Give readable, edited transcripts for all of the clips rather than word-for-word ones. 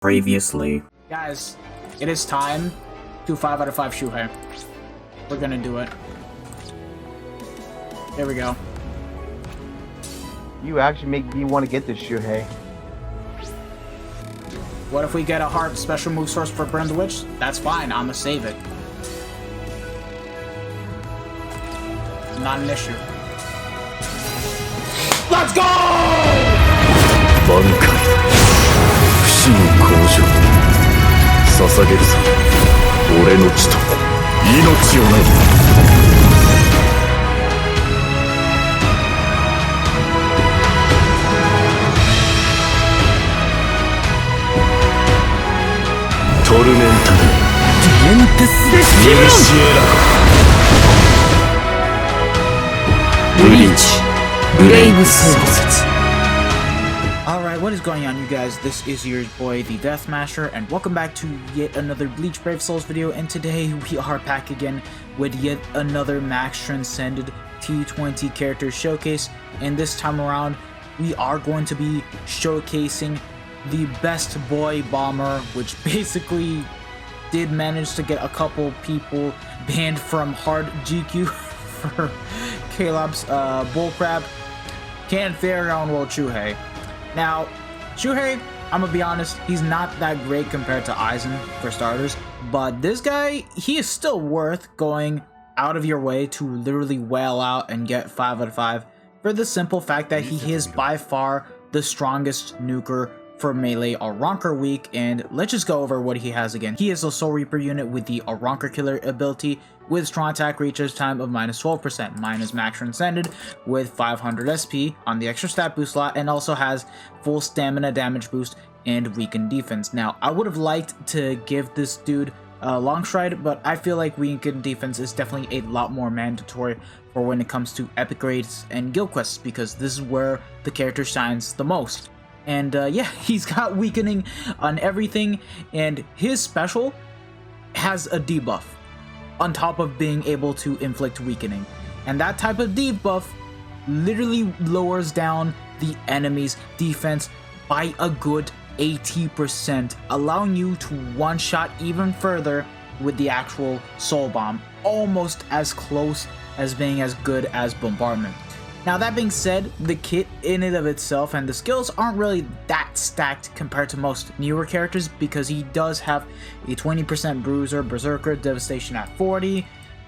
Previously. Guys, it is time to 5 out of 5 Shuhei. We're gonna do it. There we go. You actually make me want to get this Shuhei. What if we get a hard special move source for Burn the Witch? That's fine, I'ma save it. Not an issue. Let's go! 挽回不死の向上捧げるさ俺の血と命をなトルメンタルディエンテスデスティムシエラブリーチブレイブソウル説。 Alright, what is going on, you guys? This is your boy, the Deathmasher, and welcome back to yet another Bleach Brave Souls video. And today we are back again with yet another Max Transcended T20 character showcase. And this time around, we are going to be showcasing the best boy bomber, which basically did manage to get a couple people banned from hard GQ for Caleb's bullcrap. Can't fare on World Shuhei. Now, Shuhei, I'm gonna be honest, he's not that great compared to Aizen, for starters, but this guy, he is still worth going out of your way to literally wail out and get 5 out of 5 for the simple fact that he is by far the strongest nuker for melee Aronker week. And let's just go over what he has again. He is a Soul Reaper unit with the Aronker killer ability with strong attack recharge time of minus 12%, minus Max Transcended with 500 SP on the extra stat boost slot, and also has full stamina damage boost and weakened defense. Now, I would have liked to give this dude long stride, but I feel like weakened defense is definitely a lot more mandatory for when it comes to epic raids and guild quests, because this is where the character shines the most. And yeah, he's got weakening on everything, and his special has a debuff on top of being able to inflict weakening. And that type of debuff literally lowers down the enemy's defense by a good 80%, allowing you to one-shot even further with the actual Soul Bomb, almost as close as being as good as Bombardment. Now, that being said, the kit in and of itself and the skills aren't really that stacked compared to most newer characters, because he does have a 20% Bruiser, Berserker, Devastation at 40,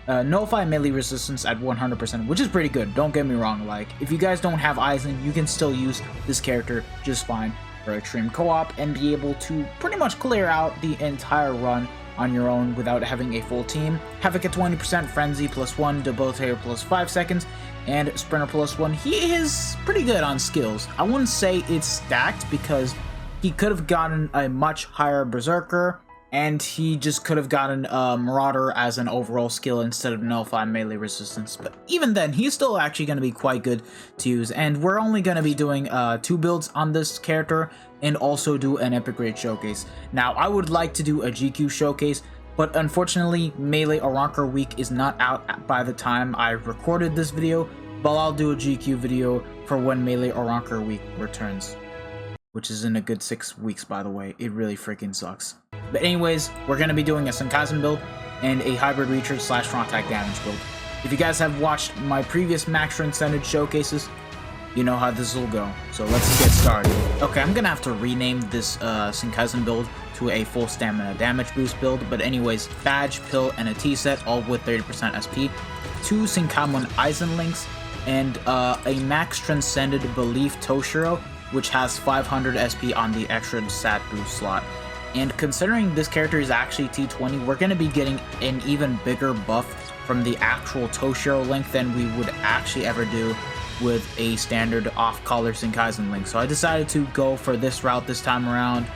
Nullify melee resistance at 100%, which is pretty good, don't get me wrong. Like, if you guys don't have Aizen, you can still use this character just fine for extreme co-op and be able to pretty much clear out the entire run on your own without having a full team. Havoc at 20%, Frenzy +1, Debilitator +5 seconds, and Sprinter +1. He is pretty good on skills. I wouldn't say it's stacked, because he could have gotten a much higher Berserker, and he just could have gotten Marauder as an overall skill instead of Nullify melee resistance. But even then, he's still actually going to be quite good to use. And we're only going to be doing 2 builds on this character, and also do an epic raid showcase. Now, I would like to do a GQ showcase, but unfortunately, Melee Aronker week is not out by the time I recorded this video, but I'll do a GQ video for when Melee Aronker week returns, which is in a good 6 weeks, by the way. It really freaking sucks. But anyways, we're going to be doing a Senkaizen build and a hybrid recharge / strong attack damage build. If you guys have watched my previous Max Transcended showcases, you know how this will go. So let's get started. Okay, I'm gonna have to rename this Senkaizen build to a full stamina damage boost build. But anyways, badge, pill, and a T set, all with 30% SP. 2 Senkaimon Aizen links, and a Max Transcended Belief Toshiro, which has 500 SP on the extra stat boost slot. And considering this character is actually T20, we're gonna be getting an even bigger buff from the actual Toshiro link than we would actually ever do with a standard off-color Senkaizen link. So I decided to go for this route this time around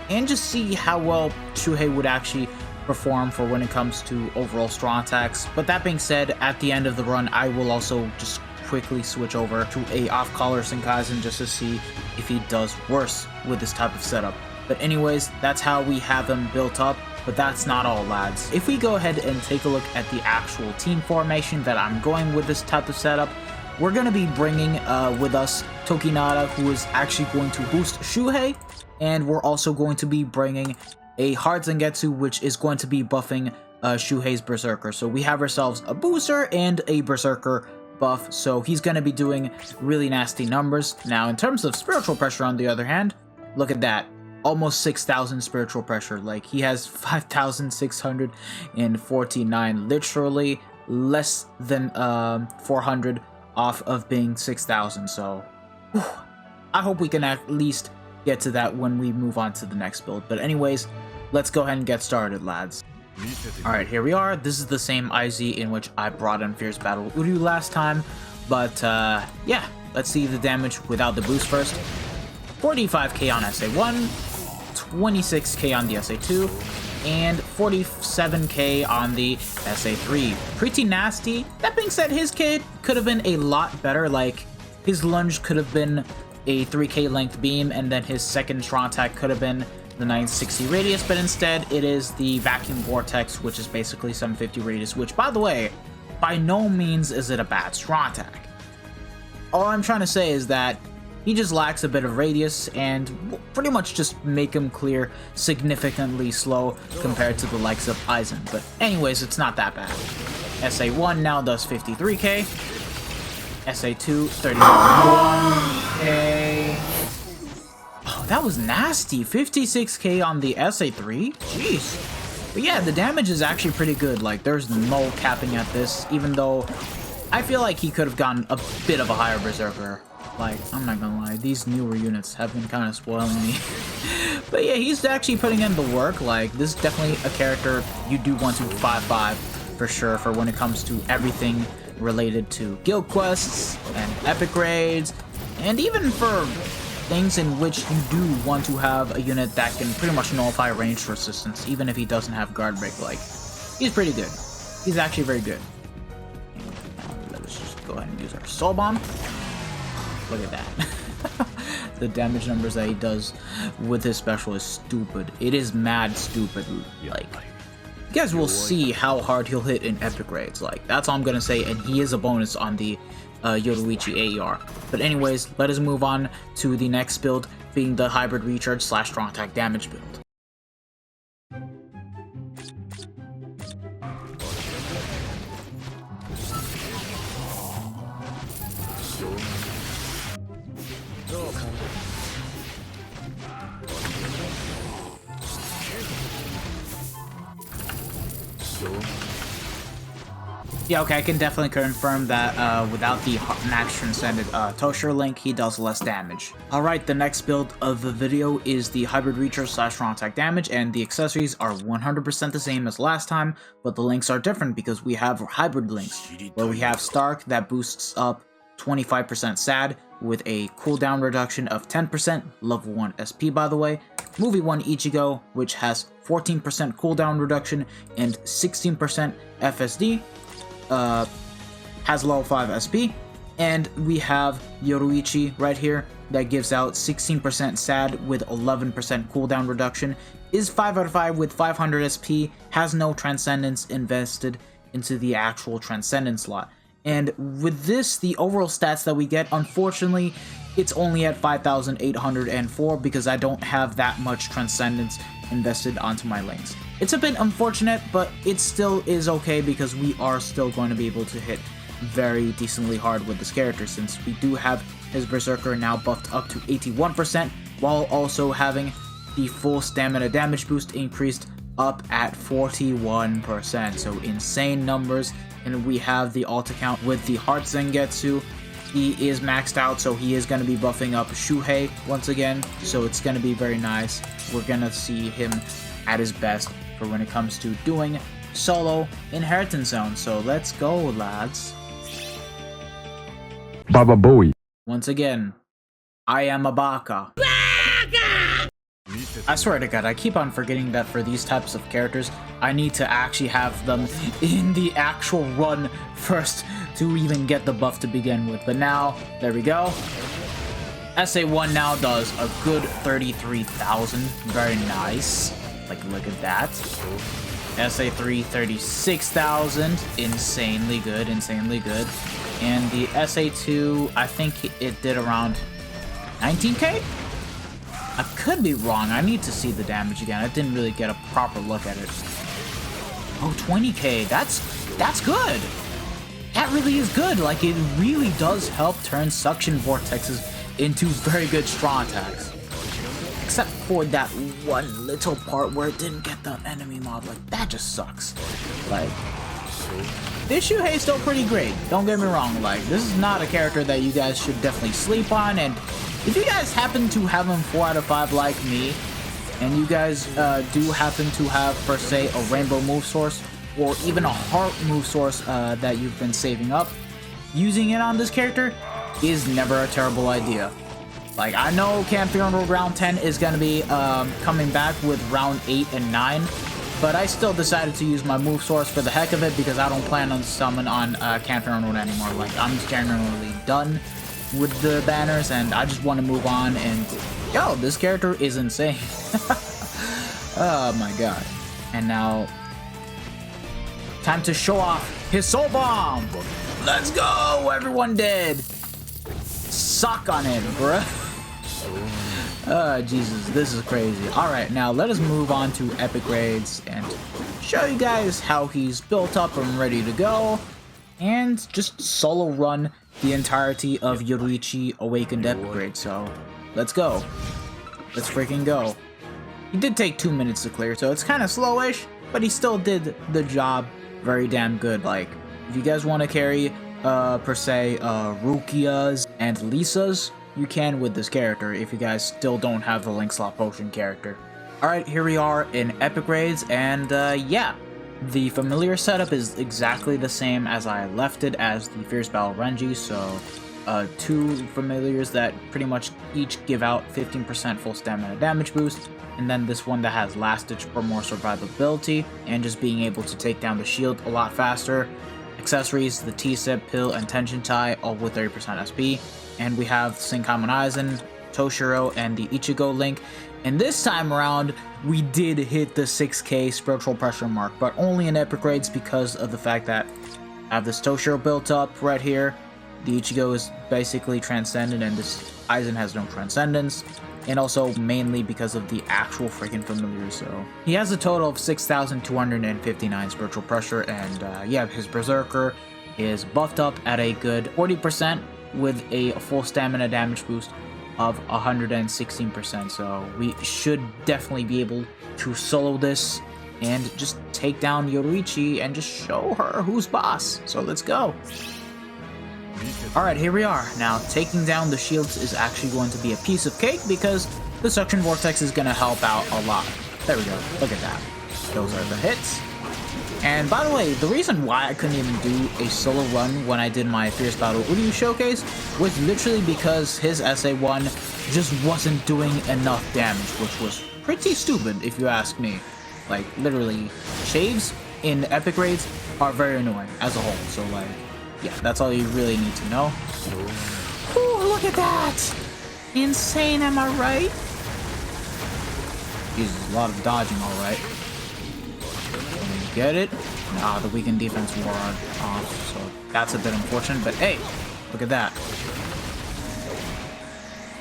and just see how well Shuhei would actually perform for when it comes to overall strong attacks. But that being said, at the end of the run, I will also just quickly switch over to a off-color Senkaizen just to see if he does worse with this type of setup. But anyways, that's how we have him built up. But that's not all, lads. If we go ahead and take a look at the actual team formation that I'm going with this type of setup, we're going to be bringing with us Tokinada, who is actually going to boost Shuhei, and we're also going to be bringing a hard Zangetsu, which is going to be buffing Shuhei's Berserker. So we have ourselves a booster and a Berserker buff, so he's going to be doing really nasty numbers. Now, in terms of spiritual pressure, on the other hand, look at that. Almost 6,000 spiritual pressure. Like, he has 5,649, literally less than 400 off of being 6,000. So, whew, I hope we can at least get to that when we move on to the next build. But anyways, let's go ahead and get started, lads. Alright, here we are. This is the same IZ in which I brought in Fierce Battle Uryu last time. But, yeah, let's see the damage without the boost first. 45k on SA1, 26k on the SA2, and 47k on the SA3. Pretty nasty. That being said, his kit could have been a lot better. Like, his lunge could have been a 3k length beam, and then his second strong attack could have been the 960 radius, but instead it is the vacuum vortex, which is basically 750 radius, which, by the way, by no means is it a bad strong attack. All I'm trying to say is that he just lacks a bit of radius, and pretty much just make him clear significantly slow compared to the likes of Aizen. But anyways, it's not that bad. SA1 now does 53k, SA2 31k. Oh, that was nasty. 56k on the SA3. Jeez. But yeah, the damage is actually pretty good. Like, there's no capping at this, even though I feel like he could have gotten a bit of a higher Berserker. Like, I'm not gonna lie, these newer units have been kind of spoiling me. But yeah, he's actually putting in the work. Like, this is definitely a character you do want to 5-5 for sure, for when it comes to everything related to guild quests and epic raids, and even for things in which you do want to have a unit that can pretty much nullify range resistance, even if he doesn't have guard break. Like, he's pretty good. He's actually very good. And let's just go ahead and use our soul bomb. Look at that. The damage numbers that he does with his special is stupid. It is mad stupid. Like, you guys will see how hard he'll hit in epic raids. Like, that's all I'm gonna say. And he is a bonus on the Yoruichi AER. But anyways, let us move on to the next build, being the hybrid recharge / strong attack damage build. Yeah, okay, I can definitely confirm that without the max Transcended Tosher link, he does less damage. Alright, the next build of the video is the hybrid recharge / strong attack damage, and the accessories are 100% the same as last time, but the links are different because we have hybrid links, where we have Stark that boosts up 25% SAD with a cooldown reduction of 10%, level 1 SP by the way, Movie 1 Ichigo, which has 14% cooldown reduction and 16% FSD, has level 5 SP, and we have Yoruichi right here that gives out 16% SAD with 11% cooldown reduction, is 5 out of 5 with 500 SP, has no Transcendence invested into the actual Transcendence slot. And with this, the overall stats that we get, unfortunately, it's only at 5,804 because I don't have that much Transcendence invested onto my lanes. It's a bit unfortunate, but it still is okay because we are still going to be able to hit very decently hard with this character, since we do have his Berserker now buffed up to 81%, while also having the full stamina damage boost increased up at 41%. So insane numbers. And we have the alt account with the Heart Zangetsu. He is maxed out, so he is going to be buffing up Shuhei once again, so it's going to be very nice. We're going to see him at his best for when it comes to doing solo Inheritance Zone. So let's go, lads. Baba Bowie. Once again, I am a baka. I swear to God, I keep on forgetting that for these types of characters, I need to actually have them in the actual run first to even get the buff to begin with. But now, there we go. SA1 now does a good 33,000. Very nice. Like, look at that. SA3, 36,000. Insanely good, insanely good. And the SA2, I think it did around 19k? I could be wrong. I need to see the damage again. I didn't really get a proper look at it. Oh, 20k. That's good. That really is good. Like, it really does help turn suction vortexes into very good strong attacks. Except for that one little part where it didn't get the enemy mob. Like, that just sucks. Like, this Shuhei is still pretty great. Don't get me wrong. Like, this is not a character that you guys should definitely sleep on. And if you guys happen to have him 4 out of 5 like me, and you guys do happen to have, per se, a rainbow move source, or even a heart move source that you've been saving up, using it on this character is never a terrible idea. Like, I know Campion Road round 10 is going to be coming back with round 8 and 9, but I still decided to use my move source for the heck of it because I don't plan on summon on Campion Road anymore. Like, I'm just generally done with the banners, and I just want to move on, and yo, this character is insane. Oh my god. And now, time to show off his soul bomb. Let's go! Everyone dead. Suck on it, bruh. Oh, Jesus, this is crazy. Alright, now let us move on to epic raids and show you guys how he's built up and ready to go. And just solo run the entirety of Yoruichi Awakened epic raid. So, let's go. Let's freaking go. He did take 2 minutes to clear, so it's kind of slowish, but he still did the job very damn good. Like, if you guys want to carry, per se, Rukias and Lisas, you can with this character if you guys still don't have the Link Slot Potion character. Alright, here we are in epic raids, and yeah, the familiar setup is exactly the same as I left it as the Fierce Battle Renji, so 2 familiars that pretty much each give out 15% full stamina damage boost, and then this one that has Last Ditch for more survivability and just being able to take down the shield a lot faster. Accessories, the T-Sip, Pill, and Tension Tai, all with 30% SP. And we have Senkaizen, Toshiro, and the Ichigo Link. And this time around, we did hit the 6k spiritual pressure mark, but only in epic raids because of the fact that I have this Toshiro built up right here. The Ichigo is basically Transcended, and this Aizen has no Transcendence. And also mainly because of the actual freaking familiar. So he has a total of 6,259 spiritual pressure, and yeah, his Berserker is buffed up at a good 40% with a full stamina damage boost of 116%. So we should definitely be able to solo this and just take down Yoruichi and just show her who's boss. So let's go. Alright, here we are. Now, taking down the shields is actually going to be a piece of cake because the Suction Vortex is going to help out a lot. There we go. Look at that. Those are the hits. And by the way, the reason why I couldn't even do a solo run when I did my Fierce Battle Uryu showcase was literally because his SA1 just wasn't doing enough damage, which was pretty stupid if you ask me. Like, literally, shaves in epic raids are very annoying as a whole, so like, yeah, that's all you really need to know. Ooh, look at that! Insane, am I right? Jesus, a lot of dodging, alright. Get it? Nah, the weakened defense wore off, so that's a bit unfortunate, but hey, look at that.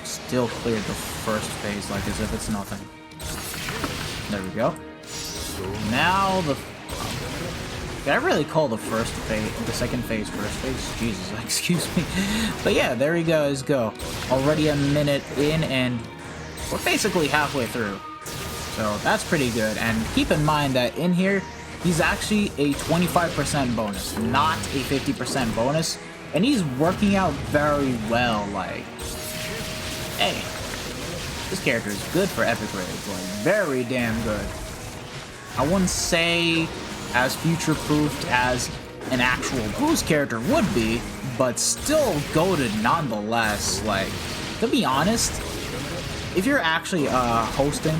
Still cleared the first phase like as if it's nothing. There we go. Now the... Did I really call the second phase first phase? Jesus, excuse me. But yeah, there you guys go. Already a minute in, and we're basically halfway through. So that's pretty good. And keep in mind that in here, he's actually a 25% bonus, not a 50% bonus. And he's working out very well. Like, hey, this character is good for epic raids. Like, very damn good. I wouldn't say as future-proofed as an actual boost character would be, but still goated nonetheless. Like, to be honest, if you're actually hosting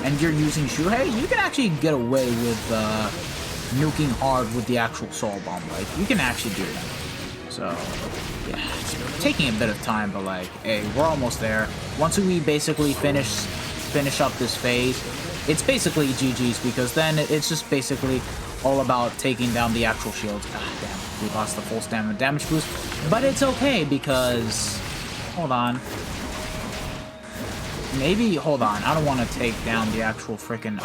and you're using Shuhei, you can actually get away with nuking hard with the actual soul bomb. Like, you can actually do that. So, yeah, it's taking a bit of time, but like, hey, we're almost there. Once we basically finish up this phase, it's basically GG's, because then it's just basically all about taking down the actual shields. Ah, damn, we lost the full stamina damage boost, but it's okay because, hold on. maybe, hold on, I don't want to take down the actual freaking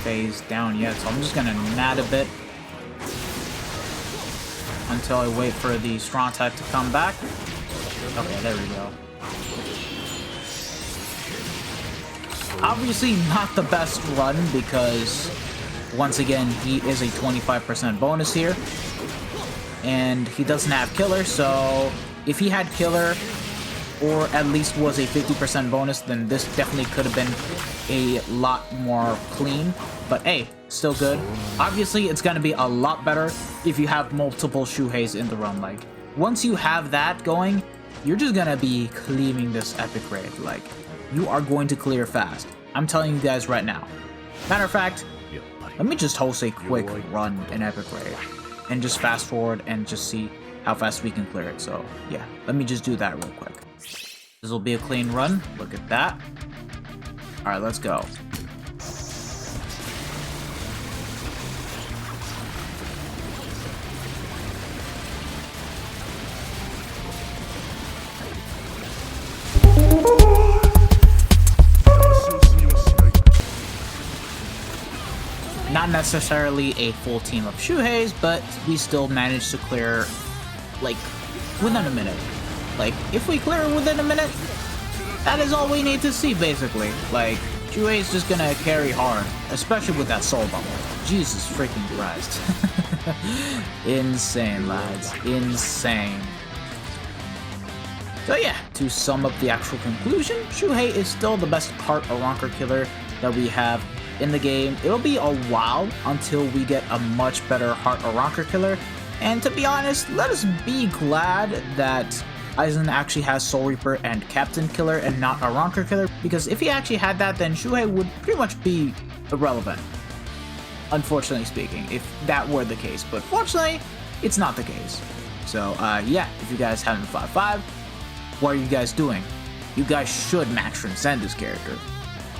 phase down yet, so I'm just gonna nat a bit until I wait for the strong type to come back. Okay, there we go. Obviously not the best run because, once again, he is a 25% bonus here. And he doesn't have killer, so if he had killer, or at least was a 50% bonus, then this definitely could have been a lot more clean. But hey, still good. Obviously, it's going to be a lot better if you have multiple Shuheis in the run. Like, once you have that going, you're just going to be clearing this epic raid. Like, you are going to clear fast. I'm telling you guys right now. Matter of fact, let me just host a quick run in epic raid and just fast forward and just see how fast we can clear it. So yeah, let me just do that real quick. This will be a clean run. Look at that. All right, let's go. Not necessarily a full team of Shuheis, but we still managed to clear, like, within a minute. Like, if we clear within a minute, that is all we need to see, basically. Like, Shuhei is just gonna carry hard, especially with that soul bubble. Jesus freaking Christ. Insane, lads. Insane. So yeah, to sum up the actual conclusion, Shuhei is still the best heart Aranker killer that we have in the game. It'll be a while until we get a much better heart Aranker killer, and to be honest, let us be glad that Aizen actually has Soul Reaper and Captain Killer and not Aranker Killer, because if he actually had that, then Shuhei would pretty much be irrelevant, unfortunately speaking, if that were the case. But fortunately, it's not the case. So yeah, if you guys haven't 5-5, what are you guys doing? You guys should max Transcend this character.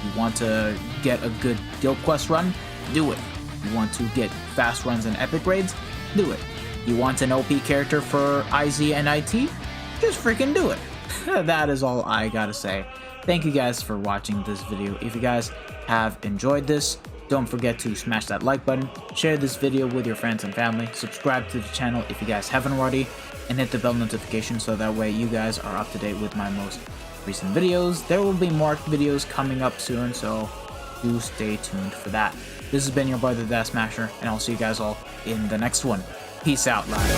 You want to get a good guild quest run? Do it. You want to get fast runs and epic raids? Do it. You want an OP character for IZ and IT? Just freaking do it. That is all I gotta say. Thank you guys for watching this video. If you guys have enjoyed this, don't forget to smash that like button, share this video with your friends and family, subscribe to the channel if you guys haven't already, and hit the bell notification so that way you guys are up to date with my most recent videos. There will be more videos coming up soon, so do stay tuned for that. This has been your boy, the Death Smasher, and I'll see you guys all in the next one. Peace out, lads.